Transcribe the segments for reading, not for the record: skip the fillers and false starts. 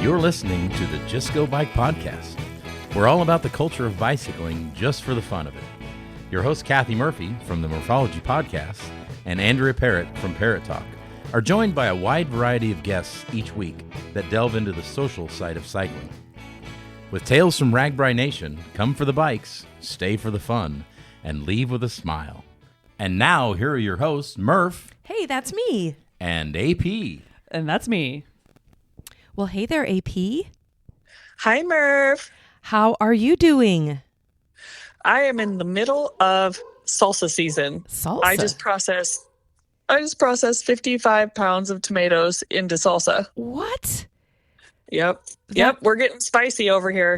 You're listening to the Just Go Bike podcast. We're all about the culture of bicycling just for the fun of it. Your host, Kathy Murphy from the Morphology podcast and Andrea Parrott from Parrott Talk are joined by a wide variety of guests each week that delve into the social side of cycling. With tales from RAGBRAI Nation, come for the bikes, stay for the fun, and leave with a smile. And now, here are your hosts, Murph. Hey, that's me. And AP. And that's me. Well, hey there, AP. Hi, Murph. How are you doing? I am in the middle of salsa season. Salsa? I just processed 55 pounds of tomatoes into salsa. What? Yep. We're getting spicy over here.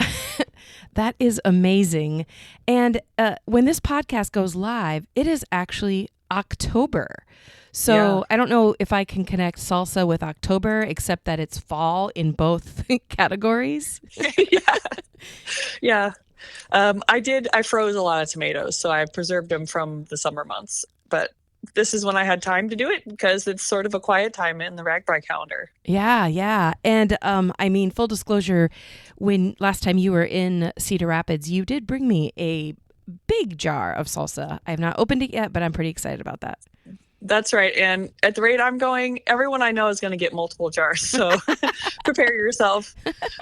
That is amazing. And when this podcast goes live, it is actually October. So I don't know if I can connect salsa with October, except that it's fall in both categories. Yeah. I froze a lot of tomatoes, so I preserved them from the summer months. But this is when I had time to do it because it's sort of a quiet time in the RAGBRAI calendar. Yeah. And I mean, full disclosure, when last time you were in Cedar Rapids, you did bring me a big jar of salsa. I have not opened it yet, but I'm pretty excited about that. That's right. And at the rate I'm going, everyone I know is going to get multiple jars. So prepare yourself.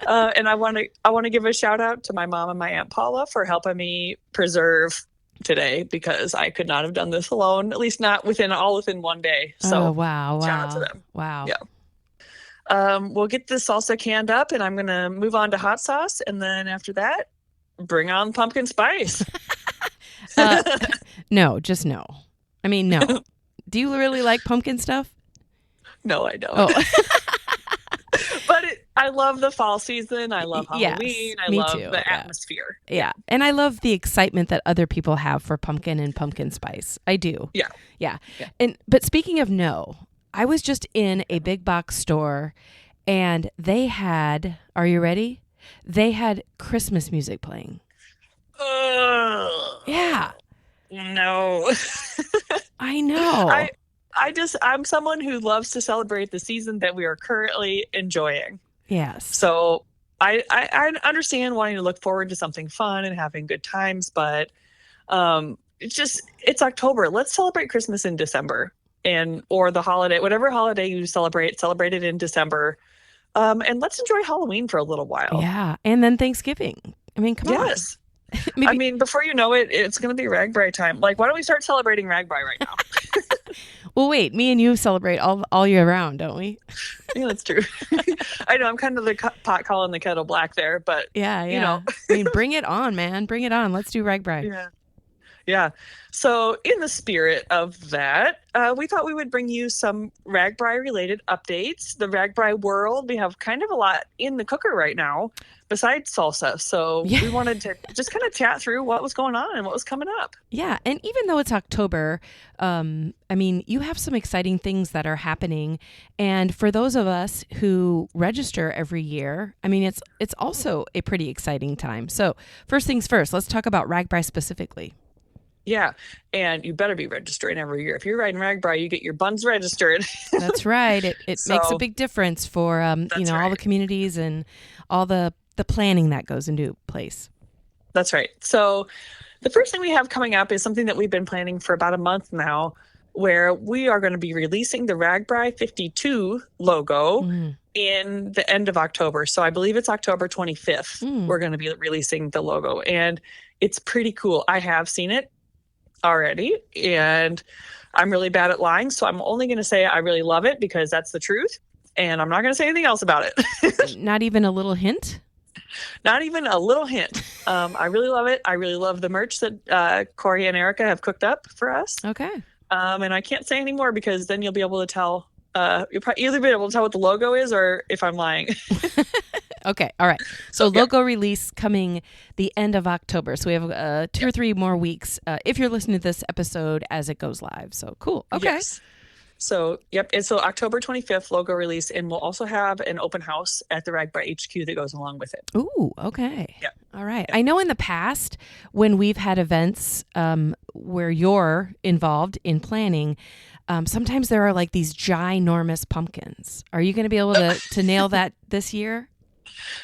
And I want to give a shout out to my mom and my Aunt Paula for helping me preserve today because I could not have done this alone, at least not within one day. So wow. Shout out to them. Wow. Yeah. We'll get the salsa canned up and I'm going to move on to hot sauce. And then after that, bring on pumpkin spice. No, just no. I mean, no. Do you really like pumpkin stuff? No, I don't. Oh. But I love the fall season. I love Halloween. Yes, I me love too. the atmosphere. Yeah. And I love the excitement that other people have for pumpkin and pumpkin spice. I do. Yeah. But speaking of no, I was just in a big box store and they had, are you ready? They had Christmas music playing. Yeah. No. I know. I'm someone who loves to celebrate the season that we are currently enjoying. Yes. So I understand wanting to look forward to something fun and having good times, but it's October. Let's celebrate Christmas in December or the holiday, whatever holiday you celebrate it in December. And let's enjoy Halloween for a little while. Yeah. And then Thanksgiving. I mean, come on. Yes. I mean, before you know it, it's going to be RAGBRAI time. Like, why don't we start celebrating RAGBRAI right now? Well, wait, me and you celebrate all year round, don't we? Yeah, that's true. I know I'm kind of the pot calling the kettle black there, but yeah. You know. I mean, bring it on, man. Bring it on. Let's do RAGBRAI. Yeah. So in the spirit of that, we thought we would bring you some RAGBRAI related updates. The RAGBRAI world, we have kind of a lot in the cooker right now besides salsa. So we wanted to just kind of chat through what was going on and what was coming up. Yeah. And even though it's October, I mean, you have some exciting things that are happening. And for those of us who register every year, I mean, it's also a pretty exciting time. So first things first, let's talk about RAGBRAI specifically. Yeah. And you better be registering every year. If you're riding RAGBRAI, you get your buns registered. That's right. It makes a big difference for, all the communities and all the planning that goes into place. That's right. So the first thing we have coming up is something that we've been planning for about a month now, where we are going to be releasing the RAGBRAI 52 logo in the end of October. So I believe it's October 25th. We're going to be releasing the logo and it's pretty cool. I have seen it already and I'm really bad at lying. So I'm only going to say I really love it because that's the truth. And I'm not going to say anything else about it. Not even a little hint? Not even a little hint. I really love it. I really love the merch that Corey and Erica have cooked up for us. Okay. And I can't say any more because then you'll be able to tell. You'll probably either be able to tell what the logo is or if I'm lying. Okay. All right. So logo release coming the end of October. So we have 2 or 3 more weeks if you're listening to this episode as it goes live. So cool. Okay. Yes. So, And so October 25th logo release, and we'll also have an open house at the RAGBRAI HQ that goes along with it. Ooh, okay. Yep. All right. I know in the past when we've had events where you're involved in planning, sometimes there are like these ginormous pumpkins. Are you going to be able to nail that this year?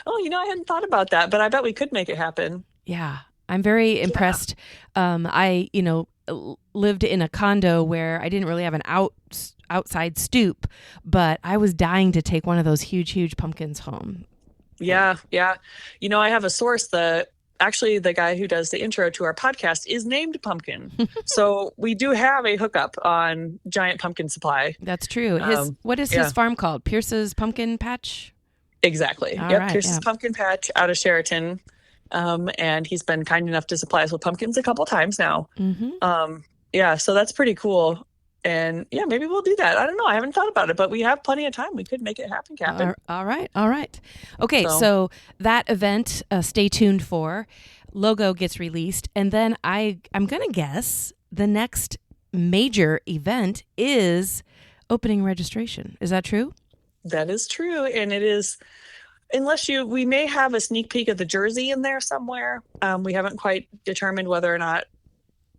Oh, I hadn't thought about that, but I bet we could make it happen. Yeah. I'm very impressed. I lived in a condo where I didn't really have an outside stoop, but I was dying to take one of those huge pumpkins home. Yeah. I have a source actually the guy who does the intro to our podcast is named Pumpkin. So we do have a hookup on giant pumpkin supply. That's true. What is his farm called? Pierce's Pumpkin Patch? Exactly. Pierce's Pumpkin Patch out of Sheraton. And he's been kind enough to supply us with pumpkins a couple times now. Mm-hmm. So that's pretty cool. And maybe we'll do that. I don't know. I haven't thought about it, but we have plenty of time. We could make it happen, Captain. All right. Okay, so that event, stay tuned for. Logo gets released. And then I'm going to guess the next major event is opening registration. Is that true? That is true. And it is, we may have a sneak peek of the jersey in there somewhere. We haven't quite determined whether or not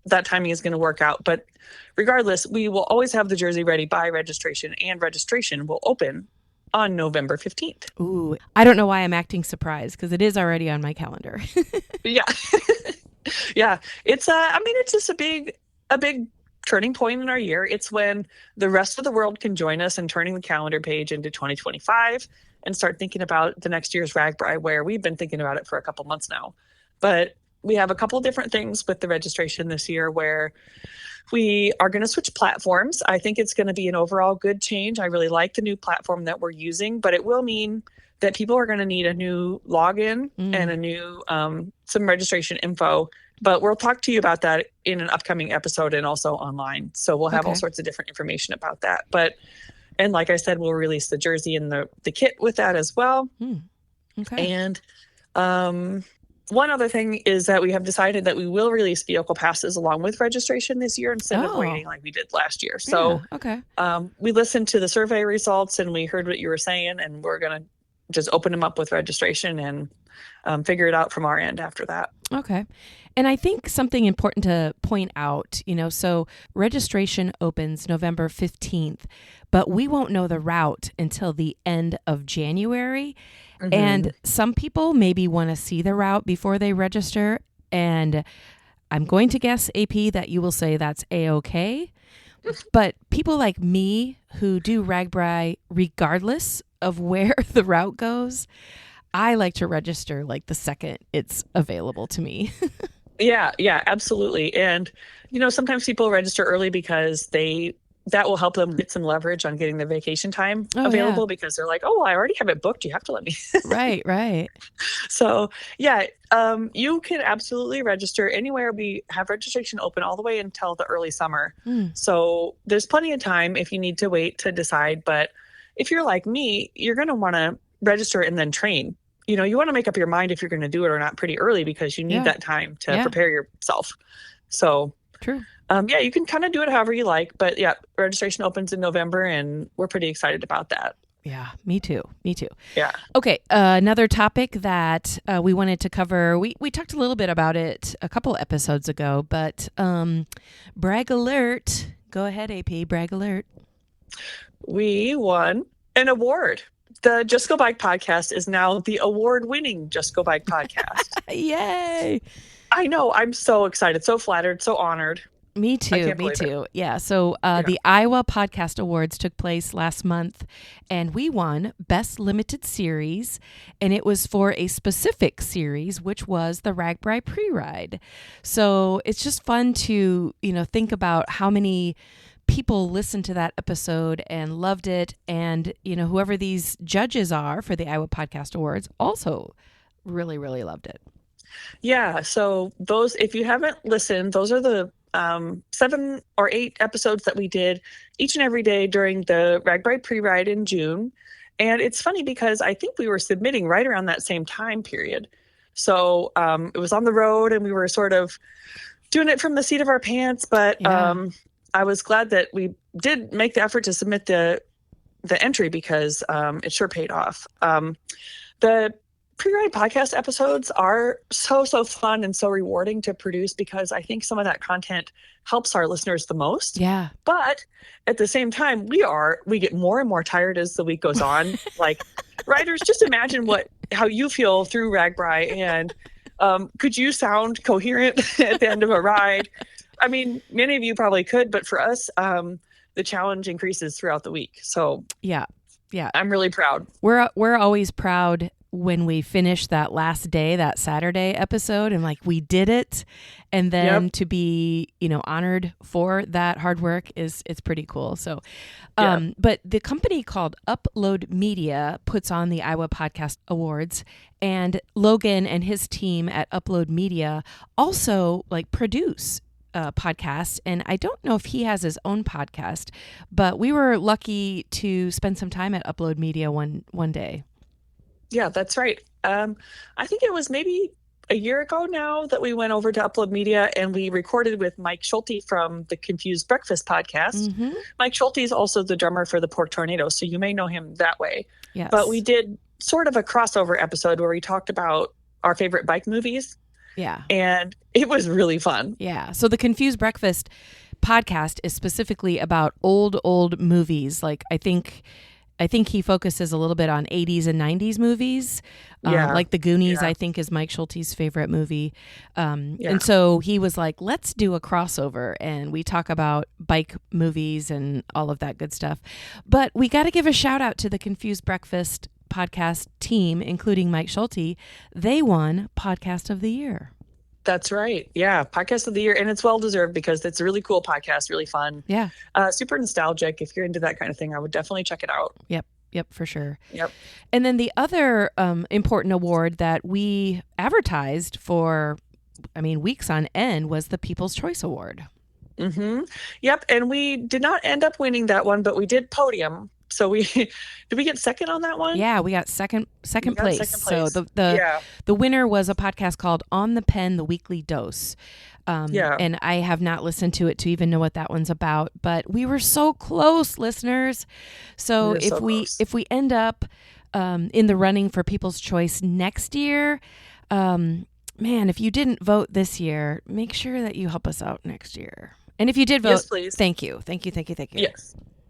that timing is going to work out. But regardless, we will always have the jersey ready by registration, and registration will open on November 15th. Ooh, I don't know why I'm acting surprised because it is already on my calendar. Yeah. Yeah. It's it's just a big turning point in our year. It's when the rest of the world can join us in turning the calendar page into 2025 and start thinking about the next year's RAGBRAI, where we've been thinking about it for a couple months now. But we have a couple of different things with the registration this year where we are going to switch platforms. I think it's going to be an overall good change. I really like the new platform that we're using, but it will mean that people are going to need a new login and a new some registration info. But we'll talk to you about that in an upcoming episode and also online. So we'll have all sorts of different information about that. And like I said, we'll release the jersey and the kit with that as well. Okay. And one other thing is that we have decided that we will release vehicle passes along with registration this year instead of waiting like we did last year. So we listened to the survey results and we heard what you were saying, and we're going to just open them up with registration and figure it out from our end after that. Okay. And I think something important to point out, so registration opens November 15th, but we won't know the route until the end of January. Mm-hmm. And some people maybe want to see the route before they register. And I'm going to guess, AP, that you will say that's A-okay. But people like me who do RAGBRAI regardless of where the route goes, I like to register like the second it's available to me. Yeah, absolutely. And, sometimes people register early because that will help them get some leverage on getting the vacation time available because they're like, I already have it booked. You have to let me. Right. So, you can absolutely register anywhere. We have registration open all the way until the early summer. So there's plenty of time if you need to wait to decide. But if you're like me, you're going to want to register and then train. You want to make up your mind if you're going to do it or not pretty early because you need that time to prepare yourself. So, true. You can kind of do it however you like, but registration opens in November and we're pretty excited about that. Yeah, me too. Yeah. Okay. Another topic that we wanted to cover, we talked a little bit about it a couple episodes ago, but brag alert. Go ahead, AP, brag alert. We won an award. The Just Go Bike podcast is now the award-winning Just Go Bike podcast. Yay! I know. I'm so excited, so flattered, so honored. Me too. Yeah. So the Iowa Podcast Awards took place last month, and we won Best Limited Series, and it was for a specific series, which was the RAGBRAI Pre-Ride. So it's just fun to, think about how many people listened to that episode and loved it, and whoever these judges are for the Iowa Podcast Awards also really, really loved it. Yeah, so those, if you haven't listened, those are the 7 or 8 episodes that we did each and every day during the RAGBRAI Pre-Ride in June. And it's funny because I think we were submitting right around that same time period. So it was on the road and we were sort of doing it from the seat of our pants, but I was glad that we did make the effort to submit the entry because it sure paid off. The pre-ride podcast episodes are so fun and so rewarding to produce because I think some of that content helps our listeners the most. Yeah. But at the same time, we get more and more tired as the week goes on. Like riders, just imagine what how you feel through RAGBRAI, and could you sound coherent at the end of a ride? I mean, many of you probably could, but for us, the challenge increases throughout the week. So yeah, I'm really proud. We're always proud when we finish that last day, that Saturday episode, and like we did it, and then to be, honored for that hard work it's pretty cool. So, but the company called Upload Media puts on the Iowa Podcast Awards, and Logan and his team at Upload Media also produce podcast, and I don't know if he has his own podcast, but we were lucky to spend some time at Upload Media one day. Yeah, that's right. I think it was maybe a year ago now that we went over to Upload Media and we recorded with Mike Schulte from the Confused Breakfast podcast. Mm-hmm. Mike Schulte is also the drummer for the Pork Tornado, so you may know him that way. Yes. But we did sort of a crossover episode where we talked about our favorite bike movies. Yeah. And it was really fun. Yeah. So the Confused Breakfast podcast is specifically about old movies. Like I think he focuses a little bit on 80s and 90s movies. Like The Goonies, I think, is Mike Schulte's favorite movie. And so he was like, let's do a crossover. And we talk about bike movies and all of that good stuff. But we got to give a shout out to the Confused Breakfast podcast team, including Mike Schulte. They won Podcast of the Year. That's right. Yeah. Podcast of the Year. And it's well-deserved because it's a really cool podcast, really fun. Yeah. Super nostalgic. If you're into that kind of thing, I would definitely check it out. Yep, for sure. Yep. And then the other important award that we advertised for, weeks on end was the People's Choice Award. Mm-hmm. Yep. And we did not end up winning that one, but we did podium. So did we get second on that one? Yeah, we got second place. So the winner was a podcast called On the Pen, The Weekly Dose. And I have not listened to it to even know what that one's about, but we were so close, listeners. So if we end up in the running for People's Choice next year, man, if you didn't vote this year, make sure that you help us out next year. And if you did vote, yes, please. Thank you.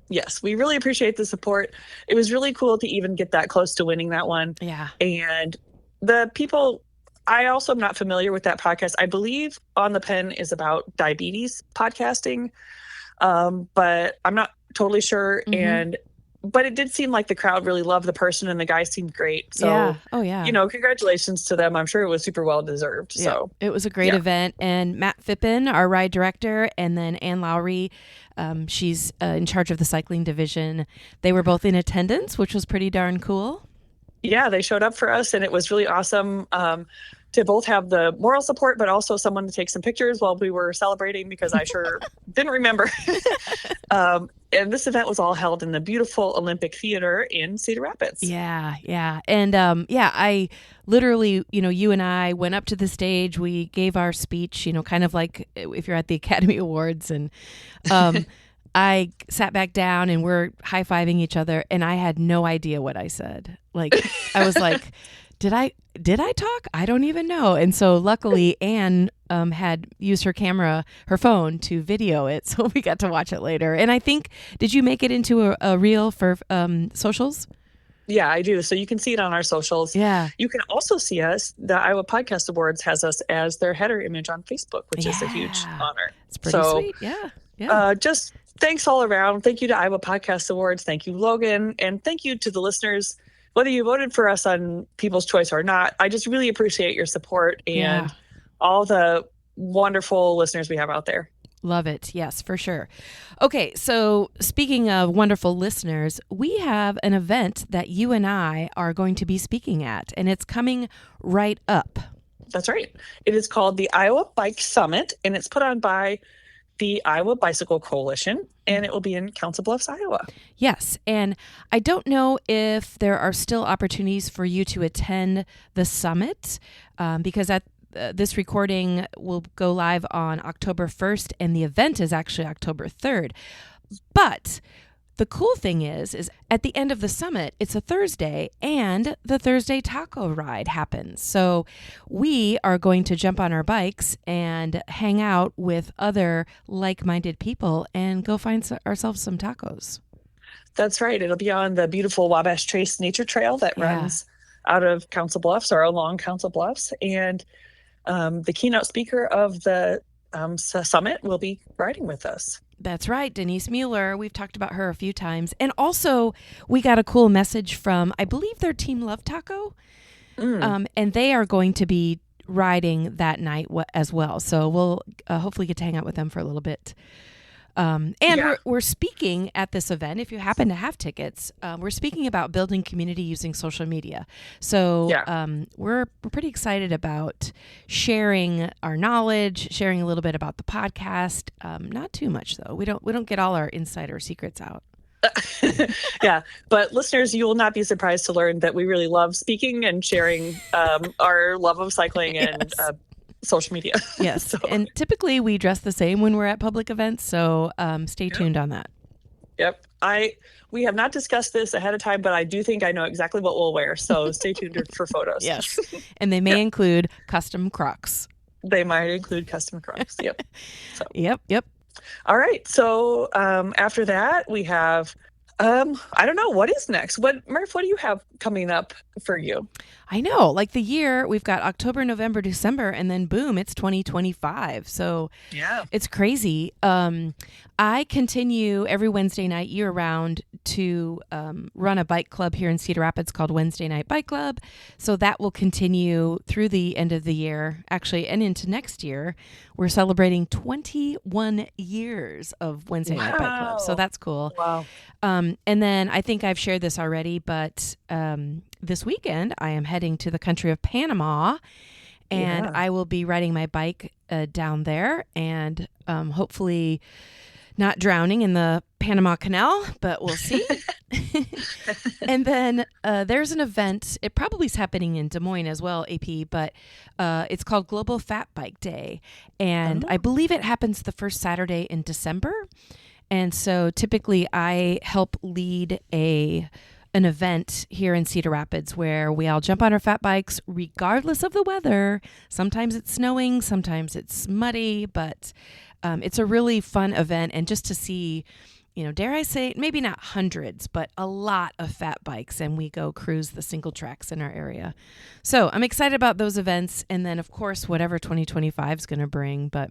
Yes, we really appreciate the support. It was really cool to even get that close to winning that one. Yeah. And the people, I also am not familiar with that podcast. I believe On the Pen is about diabetes podcasting, but I'm not totally sure. Mm-hmm. But it did seem like the crowd really loved the person and the guy seemed great. So, yeah. Oh, yeah. Congratulations to them. I'm sure it was super well deserved. Yeah. So it was a great event. And Matt Phippen, our ride director, and then Ann Lowry, she's in charge of the cycling division. They were both in attendance, which was pretty darn cool. Yeah, they showed up for us and it was really awesome to both have the moral support, but also someone to take some pictures while we were celebrating because I sure didn't remember. And this event was all held in the beautiful Olympic Theater in Cedar Rapids. Yeah. And I literally, you and I went up to the stage. We gave our speech, kind of like if you're at the Academy Awards. And I sat back down and we're high-fiving each other. And I had no idea what I said. I was like, did I talk? I don't even know. And so luckily Anne had used her phone to video it. So we got to watch it later. And I think, did you make it into a reel for socials? Yeah, I do. So you can see it on our socials. Yeah. You can also see us. The Iowa Podcast Awards has us as their header image on Facebook, which is a huge honor. It's pretty sweet. Yeah. Just thanks all around. Thank you to Iowa Podcast Awards. Thank you, Logan. And thank you to the listeners. Whether you voted for us on People's Choice or not, I just really appreciate your support and all the wonderful listeners we have out there. Love it. Yes, for sure. Okay, so speaking of wonderful listeners, we have an event that you and I are going to be speaking at, and it's coming right up. That's right. It is called the Iowa Bike Summit, and it's put on by the Iowa Bicycle Coalition, and it will be in Council Bluffs, Iowa. Yes, and I don't know if there are still opportunities for you to attend the summit because this recording will go live on October 1st, and the event is actually October 3rd. But the cool thing is at the end of the summit, it's a Thursday, and the Thursday taco ride happens. So we are going to jump on our bikes and hang out with other like-minded people and go find ourselves some tacos. That's right. It'll be on the beautiful Wabash Trace Nature Trail that runs out of Council Bluffs or along Council Bluffs. And the keynote speaker of the summit will be riding with us. That's right, Denise Mueller. We've talked about her a few times. And also, we got a cool message from, I believe they're Team Love Taco. And they are going to be riding that night as well. So we'll hopefully get to hang out with them for a little bit. We're speaking at this event. If you happen to have tickets, we're speaking about building community using social media. So we're pretty excited about sharing our knowledge, sharing a little bit about the podcast. Not too much though. We don't get all our insider secrets out. Yeah, but listeners, you will not be surprised to learn that we really love speaking and sharing our love of cycling and social media. Yes, so. And typically we dress the same when we're at public events, so stay tuned on that. Yep, we have not discussed this ahead of time, but I do think I know exactly what we'll wear, so stay tuned for photos. Yes, and they may include custom Crocs. They might include custom Crocs. Yep. So. Yep. All right. So after that, we have, I don't know, what is next? Murph, what do you have coming up for you? I know, like the year, we've got October, November, December, and then boom, it's 2025. So it's crazy. I continue every Wednesday night year round to run a bike club here in Cedar Rapids called Wednesday Night Bike Club. So that will continue through the end of the year, actually, and into next year. We're celebrating 21 years of Wednesday Night Bike Club. So that's cool. Wow. And then I think I've shared this already, but this weekend I am heading to the country of Panama, and I will be riding my bike down there and hopefully not drowning in the Panama Canal, but we'll see. And then there's an event. It probably is happening in Des Moines as well, AP, but it's called Global Fat Bike Day. And I believe it happens the first Saturday in December. And so typically I help lead an event here in Cedar Rapids where we all jump on our fat bikes regardless of the weather. Sometimes it's snowing, sometimes it's muddy, but it's a really fun event. And just to see, dare I say, maybe not hundreds, but a lot of fat bikes, and we go cruise the single tracks in our area. So I'm excited about those events. And then, of course, whatever 2025 is going to bring. But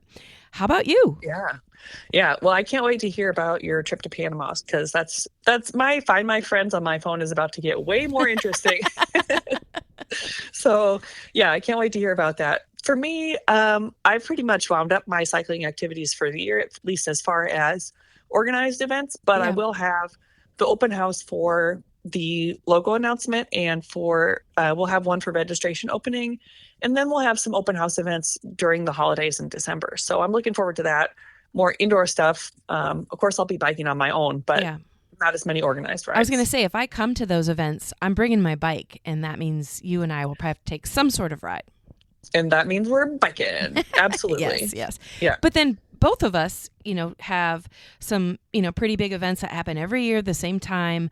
how about you? Yeah. Well, I can't wait to hear about your trip to Panama, because that's Find My Friends on my phone is about to get way more interesting. So I can't wait to hear about that. For me, I've pretty much wound up my cycling activities for the year, at least as far as organized events, but I will have the open house for the logo announcement, and we'll have one for registration opening, and then we'll have some open house events during the holidays in December. So I'm looking forward to that. More indoor stuff. Of course, I'll be biking on my own, but not as many organized rides. I was going to say, if I come to those events, I'm bringing my bike, and that means you and I will probably have to take some sort of ride. And that means we're biking. Absolutely. Yes. Yeah. But then both of us, have some, pretty big events that happen every year at the same time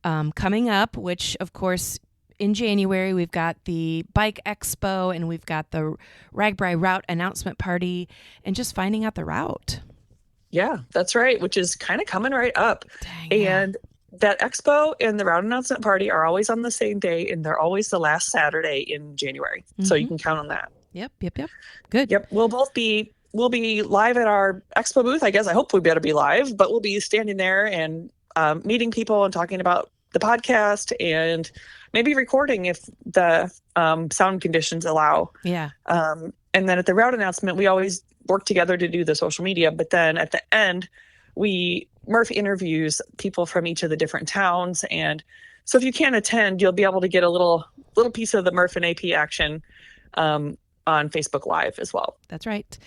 coming up, which, of course, in January, we've got the Bike Expo, and we've got the RAGBRAI route announcement party, and just finding out the route. Yeah, that's right, which is kind of coming right up. Dang, and that expo and the route announcement party are always on the same day, and they're always the last Saturday in January. So you can count on that. Yep. Good. Yep. We'll be live at our expo booth. I guess I hope we better be live, but we'll be standing there and meeting people and talking about the podcast, and maybe recording if the sound conditions allow. Yeah. And then at the route announcement, we always work together to do the social media. But then at the end, Murph interviews people from each of the different towns. And so if you can't attend, you'll be able to get a little piece of the Murph and AP action on Facebook Live as well. That's right.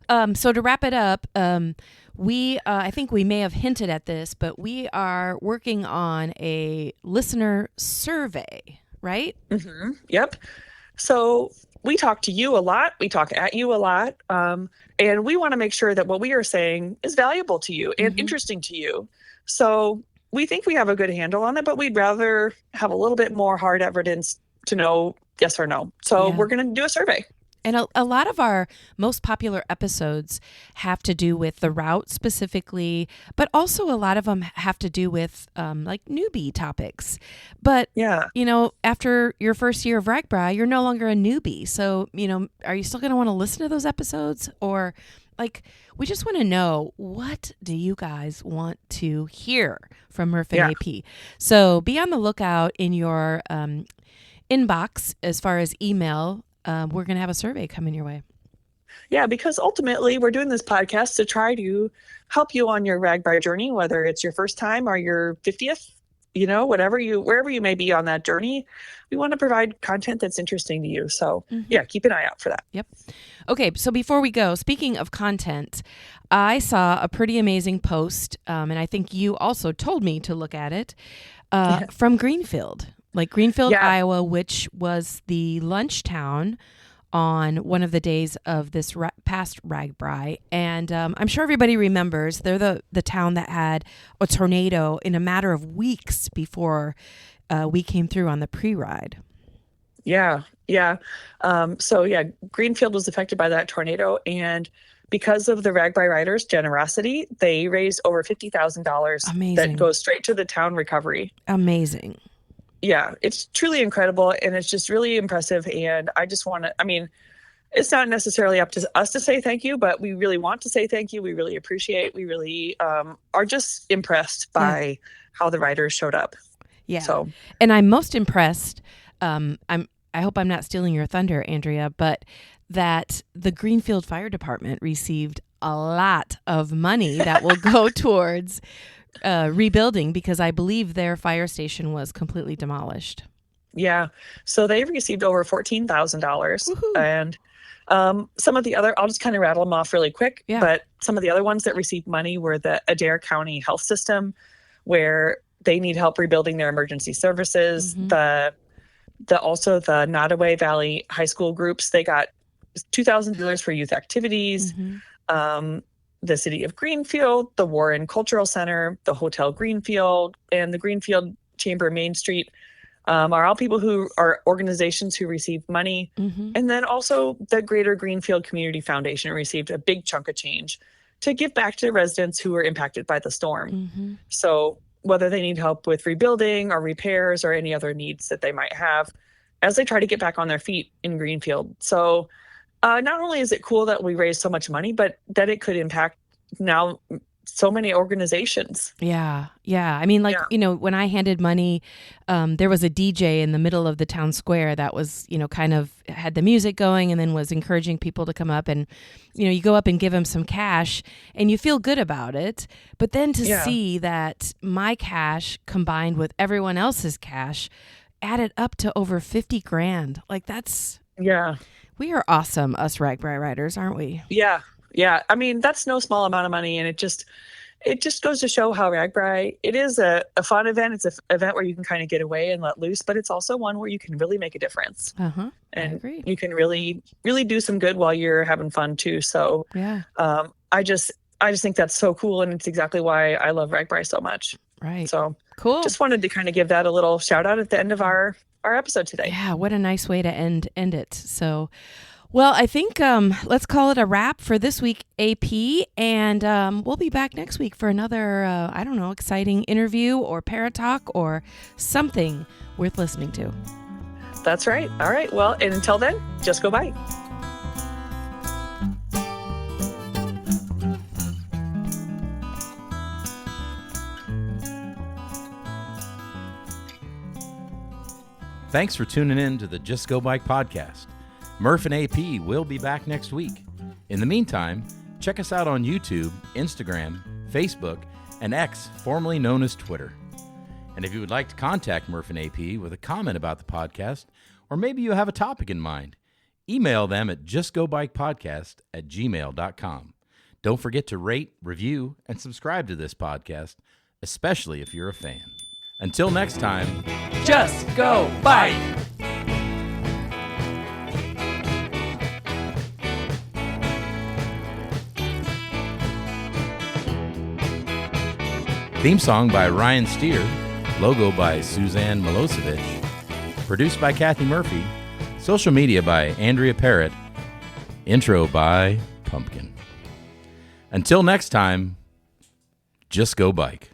So to wrap it up, I think we may have hinted at this, but we are working on a listener survey, right? Mm-hmm. Yep. So we talk to you a lot. We talk at you a lot. And we want to make sure that what we are saying is valuable to you and interesting to you. So we think we have a good handle on it, but we'd rather have a little bit more hard evidence to know yes or no. So we're going to do a survey. And a lot of our most popular episodes have to do with the route specifically, but also a lot of them have to do with like newbie topics. But, after your first year of RAGBRAI, you're no longer a newbie. So, are you still going to want to listen to those episodes? Or we just want to know, what do you guys want to hear from Murph and AP? So be on the lookout in your inbox as far as email. We're going to have a survey coming your way. Yeah, because ultimately we're doing this podcast to try to help you on your RAGBRAI journey, whether it's your first time or your 50th, wherever you may be on that journey. We want to provide content that's interesting to you. So keep an eye out for that. Yep. Okay. So before we go, speaking of content, I saw a pretty amazing post, and I think you also told me to look at it, from Greenfield, Iowa, which was the lunch town on one of the days of this past RAGBRAI. And I'm sure everybody remembers, they're the town that had a tornado in a matter of weeks before we came through on the pre-ride. Yeah. Greenfield was affected by that tornado. And because of the RAGBRAI riders' generosity, they raised over $50,000 that goes straight to the town recovery. Amazing. Yeah, it's truly incredible, and it's just really impressive. And I just want to, it's not necessarily up to us to say thank you, but we really want to say thank you. We really appreciate, we really are just impressed by how the riders showed up. Yeah. So, and I'm most impressed. I hope I'm not stealing your thunder, Andrea, but that the Greenfield Fire Department received a lot of money that will go towards rebuilding, because I believe their fire station was completely demolished. Yeah. So they received over $14,000. And some of the other, I'll just kind of rattle them off really quick. Yeah. But some of the other ones that received money were the Adair County Health System, where they need help rebuilding their emergency services. Also the Nottoway Valley High School groups, they got $2,000 for youth activities. The City of Greenfield, the Warren Cultural Center, the Hotel Greenfield, and the Greenfield Chamber Main Street are all people who are organizations who received money. And then also the Greater Greenfield Community Foundation received a big chunk of change to give back to residents who were impacted by the storm. So whether they need help with rebuilding or repairs or any other needs that they might have as they try to get back on their feet in Greenfield. So not only is it cool that we raised so much money, but that it could impact now so many organizations. Yeah. When I handed money, there was a DJ in the middle of the town square that was, kind of had the music going and then was encouraging people to come up, and, you go up and give him some cash and you feel good about it. But then to see that my cash combined with everyone else's cash added up to over $50,000, that's... Yeah. We are awesome, us RAGBRAI riders, aren't we? Yeah. That's no small amount of money, and it just goes to show how RAGBRAI, it is a fun event. It's an event where you can kind of get away and let loose, but it's also one where you can really make a difference. And I agree. You can really, really do some good while you're having fun too. So I just think that's so cool, and it's exactly why I love RAGBRAI so much. Right. So cool. Just wanted to kind of give that a little shout out at the end of our episode today. Yeah, what a nice way to end it. So, well, I think let's call it a wrap for this week, AP, and we'll be back next week for another, exciting interview or parrot talk or something worth listening to. That's right. All right. Well, and until then, just go bike. Thanks for tuning in to the Just Go Bike podcast. Murph and AP will be back next week. In the meantime, check us out on YouTube, Instagram, Facebook, and X, formerly known as Twitter. And if you would like to contact Murph and AP with a comment about the podcast, or maybe you have a topic in mind, email them at justgobikepodcast@gmail.com. Don't forget to rate, review, and subscribe to this podcast, especially if you're a fan. Until next time, just go bike! Theme song by Ryan Steer, logo by Suzanne Milosevic, produced by Kathy Murphy, social media by Andrea Parrott, Intro by Pumpkin. Until next time, just go bike.